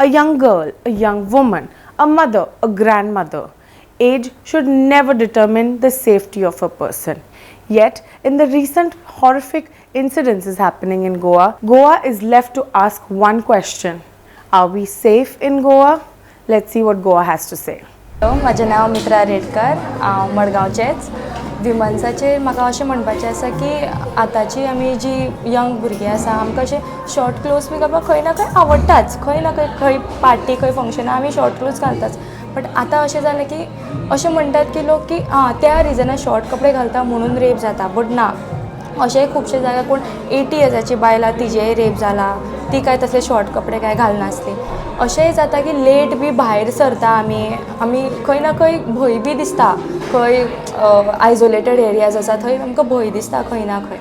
A young girl, a young woman, a mother, a grandmother. Age should never determine the safety of a person. Yet, in the recent horrific incidences happening in Goa, Goa is left to ask one question: are we safe in Goa? Let's see what Goa has to say. Hello, माझें नाव मित्रा रेडकर, हांव मडगांवचेंच. विमन्साचेर म्हाका अशें म्हणपाचें आसा की आतांची आमी जी यंग भुरगीं आसा आमकां अशें शॉर्ट क्लोज बी घालपाक खंय ना खंय आवडटाच. खंय ना खंय पार्टी खंय फंक्शनां आमी शॉर्ट क्लोज घालताच. बट आतां अशें जालें की अशें म्हणटात की लोक की त्या रिजनान शॉर्ट कपडे घालता म्हणून रेप जाता. बट ना, अशेंय खुबशे जाग्यार कोण 80 इयर्साची बायल आसा तिजेय रेप जाला, ती काय तसले शॉर्ट कपडे काय घालनासली. अशेंय जाता की लेट बी भायर सरता आमी खंय ना खंय भंय बी दिसता. खंय आयसोलेटेड एरियाज आसा थंय आमकां भंय दिसता खंय ना खंय.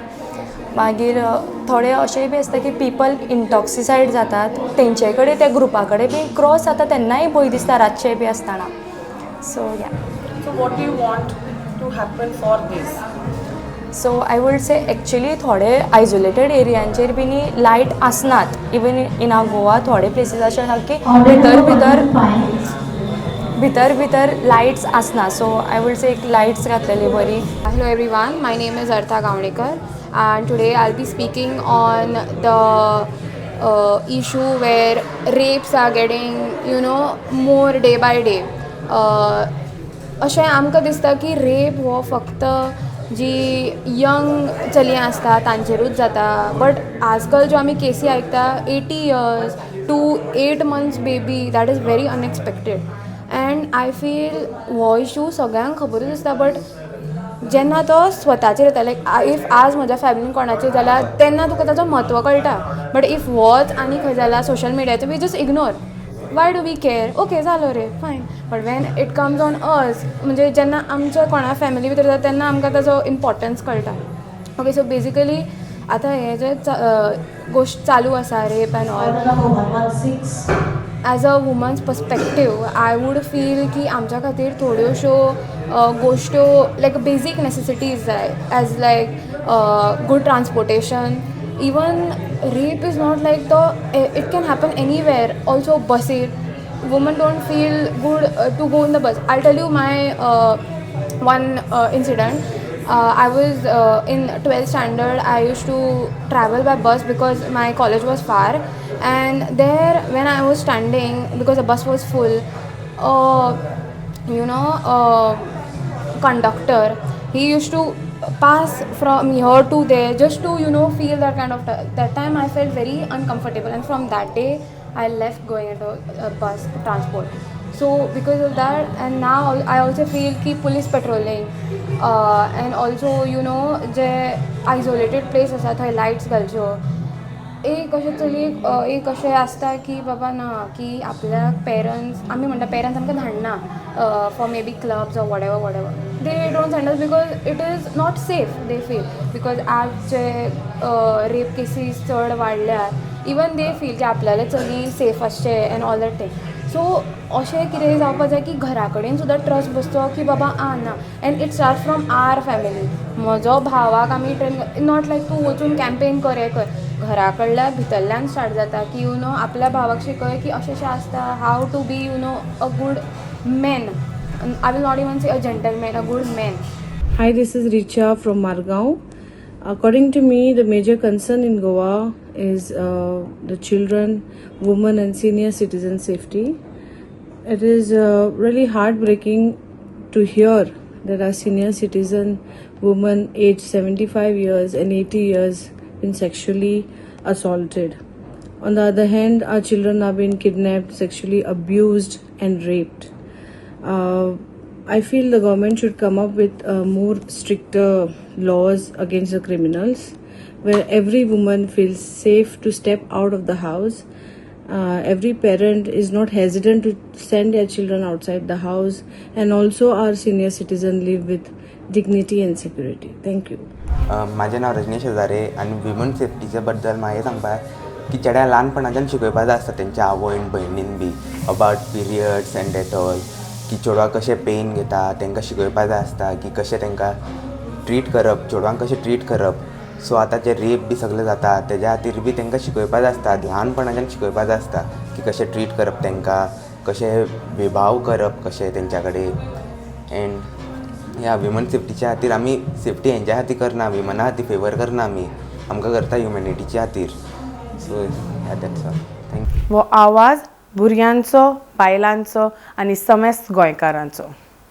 मागीर थोडे अशेंय बी आसता की पीपल इंटॉक्सिसायड जातात, तेंचे कडेन त्या ग्रुपा कडेन बी क्रॉस जाता तेन्नाय भंय दिसता रातचें बी आसतना. सो या. So, what do you want to happen for this? So I would say actually थोडे आयसोलेटेड एरियांचेर बी न्ही लायट आसनात. इवन इन आ गोवा थोडे प्लेसीस अशे आसा की भितर भितर lights Asna. So I would से एक लायट्स घातलेली बरी. Hello everyone, my name is Artha Gaunekar and today I'll be speaking on the issue where rapes are getting more day by day. अशें आमकां दिसता की रेप हो फक्त जी यंग चलयां आसता तांचेरूच जाता. बट आजकाल ज्यो आमी केसी आयकता 80 years to 8 months baby, that is very unexpected. And I feel हो इशू सगळ्यांक खबरूच आसता. बट जेन्ना तो स्वताचेर येता, लायक इफ आज म्हज्या फॅमिलीन कोणाचेर जाल्यार तेन्ना तुका ताचो म्हत्व कळटा. बट इफ वॉच आनी खंय जाल्यार सोशल मिडियाचेर we just ignore. Why do we care? Okay जालो रे, fine. But when it comes on us, म्हणजे जेन्ना आमच्या कोणा फॅमिली भितर जाता तेन्ना आमकां ताचो इम्पॉर्टन्स कळटा. ओके, सो बेजिकली आतां हे जे गोश्ट चालू आसा rape and all, as a women's perspective I would feel की आमच्या खातीर थोड्योशो गोश्ट्यो लायक बेजीक नेसेसिटीज जाय. As like good transportation. Even rape is not like it can happen anywhere. Also buses, women don't feel good to go in the bus. I'll tell you my one incident. I was in 12th standard. I used to travel by bus because my college was far, and there when I was standing because the bus was full, conductor, he used to pass from here to there just to feel that kind of that time I felt very uncomfortable, and from that day I left going into bus transport. So because of that, and now I also feel ki police patrolling and also J isolated place आसा थंय lights घालच्यो. एक अशें चलयेक एक अशें आसता की बाबा ना की आपल्या पेरंट्स, आमी म्हणटा पेरंट्स आमकां धाडना for maybe clubs or whatever they don't send us because it is not safe. They feel because आज जे रेप केसीस चड वाडल्यात, इवन दे फील की आपल्याले चली सेफ आसचे एंड ऑल दॅट थिंग. सो अशें कितें जावपा जाय की घरा कडेन सुद्दां ट्रस्ट बसचो की बाबा ना. And it start from our family. म्हजो भावाक आमी ट्रेन नॉट लायक तूं वचून कॅम्पेन कर, हें कर. घरा कडल्यान भितरल्यान स्टार्ट जाता की आपल्या भावाक शिकय की अशें आसता, how to be a good man. I will not even say a gentleman, a good man. Hi, this is Richa from Margao. According to me, the major concern in Goa is the children, women and senior citizen safety. It is really heartbreaking to hear that our senior citizen women aged 75 years and 80 years been sexually assaulted. On the other hand, our children are being kidnapped, sexually abused and raped. I feel the government should come up with more stricter laws against the criminals, where every woman feels safe to step out of the house. Every parent is not hesitant to send their children outside the house, and also our senior citizens live with dignity and security. Thank you. माझें नाव रजनीश हजारे आनी women सेफ्टीचे बद्दल म्हाका सांगपाक की चेड्या ल्हानपणाच्यान शिकयपाचें आसता तेंच्या आवयन भयणीन बी about periods and that all, की चेडवाक कशें पेन घेता तेंकां शिकयपाचें आसता की कशें तेंकां ट्रीट करप, चेडवांक कशें ट्रीट करप. सो आतां जे रेप बी सगळे जाता तेज्या खातीर बी तेंकां शिकयपाचें आसता, ल्हानपणाच्यान शिकयपाचें आसता की की कशें ट्रीट करप तांकां, कशें विभाव करप कशें तेंच्या कडेन. एंड ह्या विमन सेफ्टीच्या खातीर आमी सेफ्टी हेंच्या खातीर करना, विमना खातीर फेवर करना आमकां करता ह्युमॅनिटीच्या खातीर. So that's all. थँक्यू. वो आवाज भुरग्यांचो, बायलांचो आनी समेस्त गोंयकारांचो.